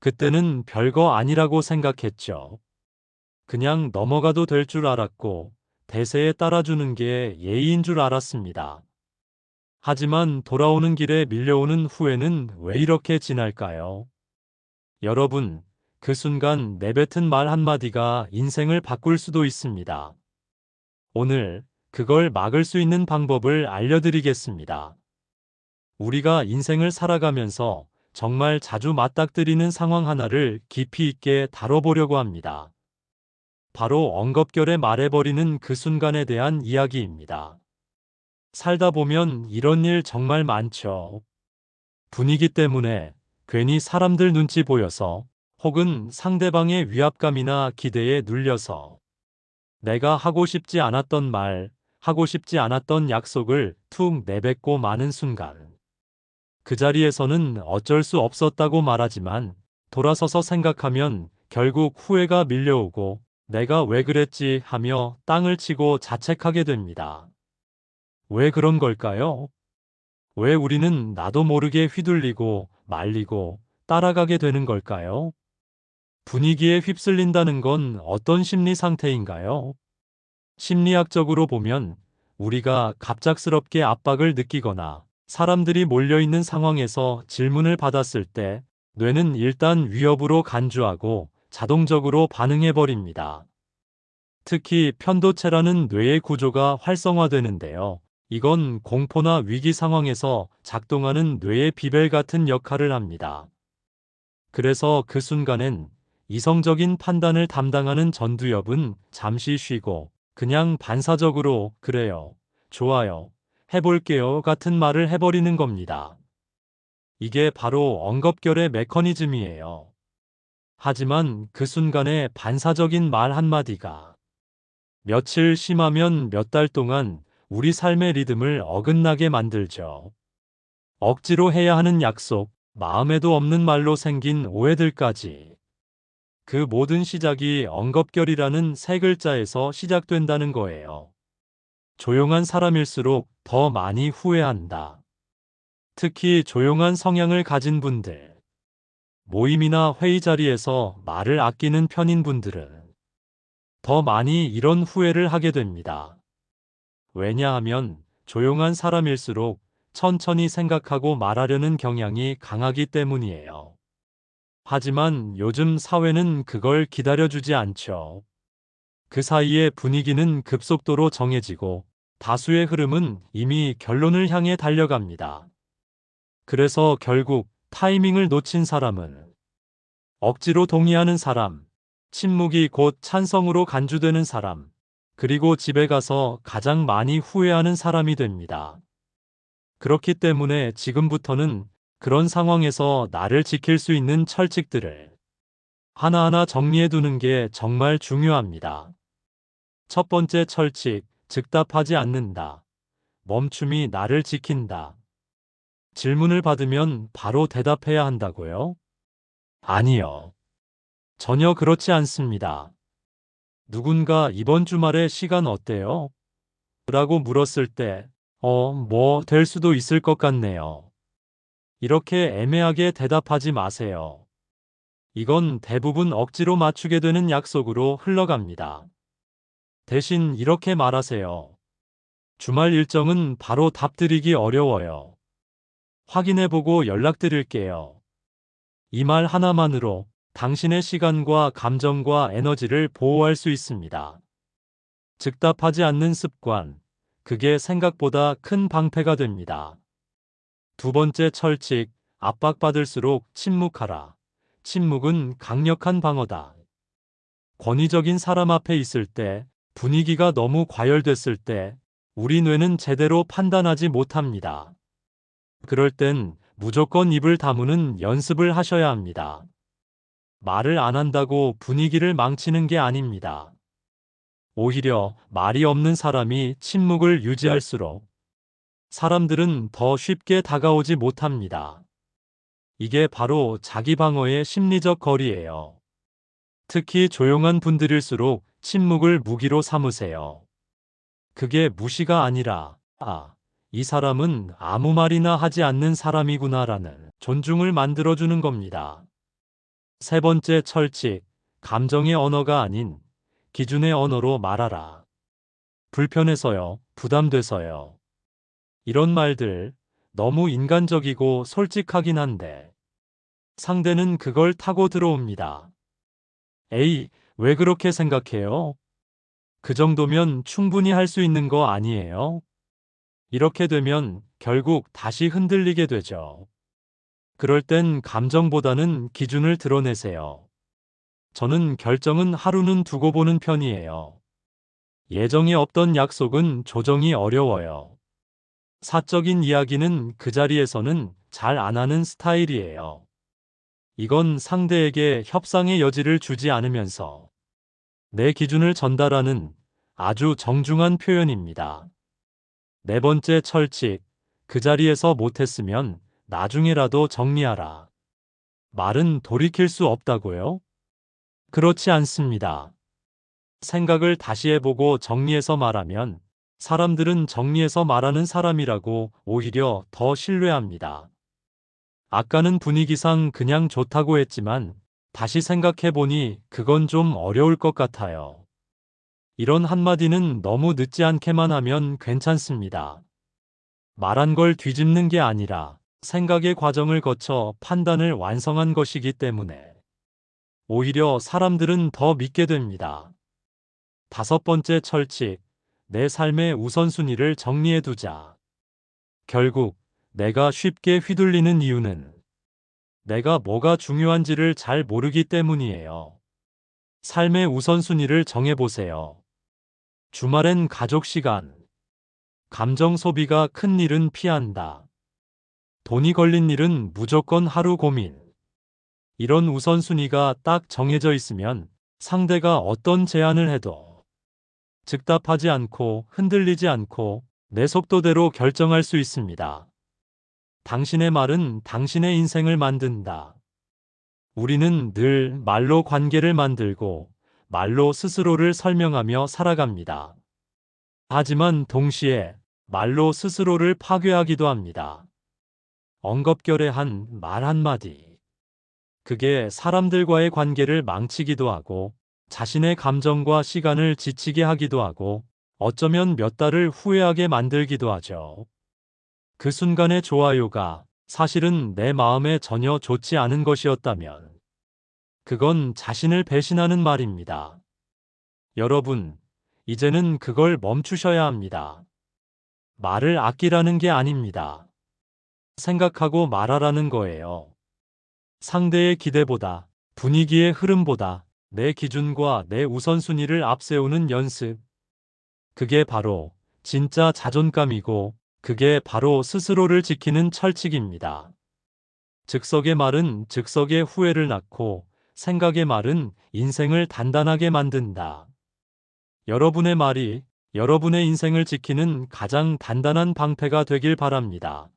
그때는 별거 아니라고 생각했죠. 그냥 넘어가도 될 줄 알았고, 대세에 따라주는 게 예의인 줄 알았습니다. 하지만 돌아오는 길에 밀려오는 후회는 왜 이렇게 진할까요? 여러분, 그 순간 내뱉은 말 한마디가 인생을 바꿀 수도 있습니다. 오늘 그걸 막을 수 있는 방법을 알려드리겠습니다. 우리가 인생을 살아가면서 정말 자주 맞닥뜨리는 상황 하나를 깊이 있게 다뤄보려고 합니다. 바로 엉겁결에 말해버리는 그 순간에 대한 이야기입니다. 살다 보면 이런 일 정말 많죠. 분위기 때문에 괜히 사람들 눈치 보여서 혹은 상대방의 위압감이나 기대에 눌려서 내가 하고 싶지 않았던 말, 하고 싶지 않았던 약속을 툭 내뱉고 마는 순간. 그 자리에서는 어쩔 수 없었다고 말하지만 돌아서서 생각하면 결국 후회가 밀려오고 내가 왜 그랬지 하며 땅을 치고 자책하게 됩니다. 왜 그런 걸까요? 왜 우리는 나도 모르게 휘둘리고 말리고 따라가게 되는 걸까요? 분위기에 휩쓸린다는 건 어떤 심리 상태인가요? 심리학적으로 보면 우리가 갑작스럽게 압박을 느끼거나 사람들이 몰려있는 상황에서 질문을 받았을 때 뇌는 일단 위협으로 간주하고 자동적으로 반응해버립니다. 특히 편도체라는 뇌의 구조가 활성화되는데요. 이건 공포나 위기 상황에서 작동하는 뇌의 비벨 같은 역할을 합니다. 그래서 그 순간엔 이성적인 판단을 담당하는 전두엽은 잠시 쉬고 그냥 반사적으로 그래요, 좋아요, 해볼게요 같은 말을 해버리는 겁니다. 이게 바로 엉겁결의 메커니즘이에요. 하지만 그 순간의 반사적인 말 한마디가 며칠 심하면 몇 달 동안 우리 삶의 리듬을 어긋나게 만들죠. 억지로 해야 하는 약속, 마음에도 없는 말로 생긴 오해들까지. 그 모든 시작이 엉겁결이라는 세 글자에서 시작된다는 거예요. 조용한 사람일수록 더 많이 후회한다. 특히 조용한 성향을 가진 분들, 모임이나 회의 자리에서 말을 아끼는 편인 분들은 더 많이 이런 후회를 하게 됩니다. 왜냐하면 조용한 사람일수록 천천히 생각하고 말하려는 경향이 강하기 때문이에요. 하지만 요즘 사회는 그걸 기다려주지 않죠. 그 사이에 분위기는 급속도로 정해지고 다수의 흐름은 이미 결론을 향해 달려갑니다. 그래서 결국 타이밍을 놓친 사람은 억지로 동의하는 사람, 침묵이 곧 찬성으로 간주되는 사람, 그리고 집에 가서 가장 많이 후회하는 사람이 됩니다. 그렇기 때문에 지금부터는 그런 상황에서 나를 지킬 수 있는 철칙들을 하나하나 정리해 두는 게 정말 중요합니다. 첫 번째 철칙, 즉답하지 않는다. 멈춤이 나를 지킨다. 질문을 받으면 바로 대답해야 한다고요? 아니요. 전혀 그렇지 않습니다. 누군가 이번 주말에 시간 어때요? 라고 물었을 때, 될 수도 있을 것 같네요. 이렇게 애매하게 대답하지 마세요. 이건 대부분 억지로 맞추게 되는 약속으로 흘러갑니다. 대신 이렇게 말하세요. 주말 일정은 바로 답드리기 어려워요. 확인해보고 연락드릴게요. 이 말 하나만으로 당신의 시간과 감정과 에너지를 보호할 수 있습니다. 즉답하지 않는 습관, 그게 생각보다 큰 방패가 됩니다. 두 번째 철칙, 압박받을수록 침묵하라. 침묵은 강력한 방어다. 권위적인 사람 앞에 있을 때, 분위기가 너무 과열됐을 때, 우리 뇌는 제대로 판단하지 못합니다. 그럴 땐 무조건 입을 다무는 연습을 하셔야 합니다. 말을 안 한다고 분위기를 망치는 게 아닙니다. 오히려 말이 없는 사람이 침묵을 유지할수록 사람들은 더 쉽게 다가오지 못합니다. 이게 바로 자기 방어의 심리적 거리예요. 특히 조용한 분들일수록 침묵을 무기로 삼으세요. 그게 무시가 아니라, 이 사람은 아무 말이나 하지 않는 사람이구나라는 존중을 만들어주는 겁니다. 세 번째 철칙, 감정의 언어가 아닌 기준의 언어로 말하라. 불편해서요, 부담돼서요. 이런 말들 너무 인간적이고 솔직하긴 한데 상대는 그걸 타고 들어옵니다. 에이, 왜 그렇게 생각해요? 그 정도면 충분히 할 수 있는 거 아니에요? 이렇게 되면 결국 다시 흔들리게 되죠. 그럴 땐 감정보다는 기준을 드러내세요. 저는 결정은 하루는 두고 보는 편이에요. 예정이 없던 약속은 조정이 어려워요. 사적인 이야기는 그 자리에서는 잘 안 하는 스타일이에요. 이건 상대에게 협상의 여지를 주지 않으면서 내 기준을 전달하는 아주 정중한 표현입니다. 네 번째 철칙, 그 자리에서 못했으면 나중에라도 정리하라. 말은 돌이킬 수 없다고요? 그렇지 않습니다. 생각을 다시 해보고 정리해서 말하면 사람들은 정리해서 말하는 사람이라고 오히려 더 신뢰합니다. 아까는 분위기상 그냥 좋다고 했지만 다시 생각해보니 그건 좀 어려울 것 같아요. 이런 한마디는 너무 늦지 않게만 하면 괜찮습니다. 말한 걸 뒤집는 게 아니라 생각의 과정을 거쳐 판단을 완성한 것이기 때문에 오히려 사람들은 더 믿게 됩니다. 다섯 번째 철칙, 내 삶의 우선순위를 정리해두자. 결국 내가 쉽게 휘둘리는 이유는 내가 뭐가 중요한지를 잘 모르기 때문이에요. 삶의 우선순위를 정해보세요. 주말엔 가족 시간, 감정 소비가 큰 일은 피한다. 돈이 걸린 일은 무조건 하루 고민. 이런 우선순위가 딱 정해져 있으면 상대가 어떤 제안을 해도 즉답하지 않고 흔들리지 않고 내 속도대로 결정할 수 있습니다. 당신의 말은 당신의 인생을 만든다. 우리는 늘 말로 관계를 만들고 말로 스스로를 설명하며 살아갑니다. 하지만 동시에 말로 스스로를 파괴하기도 합니다. 엉겁결에한 말 한마디. 그게 사람들과의 관계를 망치기도 하고 자신의 감정과 시간을 지치게 하기도 하고 어쩌면 몇 달을 후회하게 만들기도 하죠. 그 순간의 좋아요가 사실은 내 마음에 전혀 좋지 않은 것이었다면 그건 자신을 배신하는 말입니다. 여러분, 이제는 그걸 멈추셔야 합니다. 말을 아끼라는 게 아닙니다. 생각하고 말하라는 거예요. 상대의 기대보다, 분위기의 흐름보다 내 기준과 내 우선순위를 앞세우는 연습. 그게 바로 진짜 자존감이고, 그게 바로 스스로를 지키는 철칙입니다. 즉석의 말은 즉석의 후회를 낳고, 생각의 말은 인생을 단단하게 만든다. 여러분의 말이 여러분의 인생을 지키는 가장 단단한 방패가 되길 바랍니다.